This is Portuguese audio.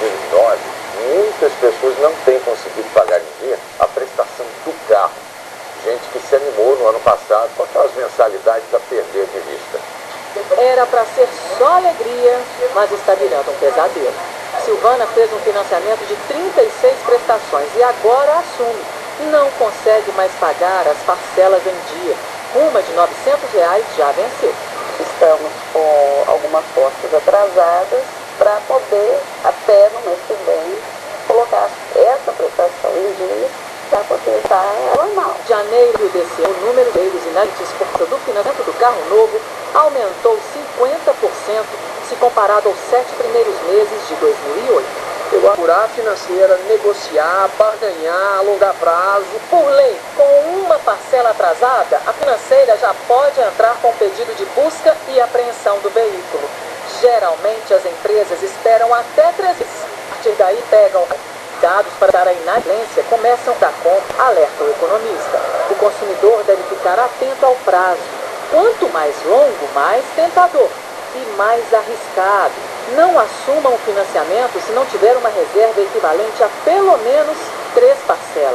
2009, muitas pessoas não têm conseguido pagar em dia a prestação do carro. Gente que se animou no ano passado com aquelas mensalidades a perder de vista. Era para ser só alegria, mas está virando um pesadelo. Silvana fez um financiamento de 36 prestações e agora assume. Não consegue mais pagar as parcelas em dia. Uma de R$ 900 já venceu. Estamos com algumas postas atrasadas para poder, até no mês que vem, colocar essa prestação em dia para poder estar ela mal. Em janeiro desse ano, o número deles inadimplentes por causa do financiamento do carro novo aumentou 50% se comparado aos 7 primeiros meses de 2008. Chegou a apurar a financeira, negociar, barganhar, alongar prazo. Por lei, com uma parcela atrasada, a financeira já pode entrar com pedido de busca e apreensão do veículo. Geralmente, as empresas esperam até 3 meses. A partir daí, pegam dados para dar a inadimplência, começam a compra, alerta o economista. O consumidor deve ficar atento ao prazo. Quanto mais longo, mais tentador e mais arriscado. Não assuma um financiamento se não tiver uma reserva equivalente a pelo menos 3 parcelas.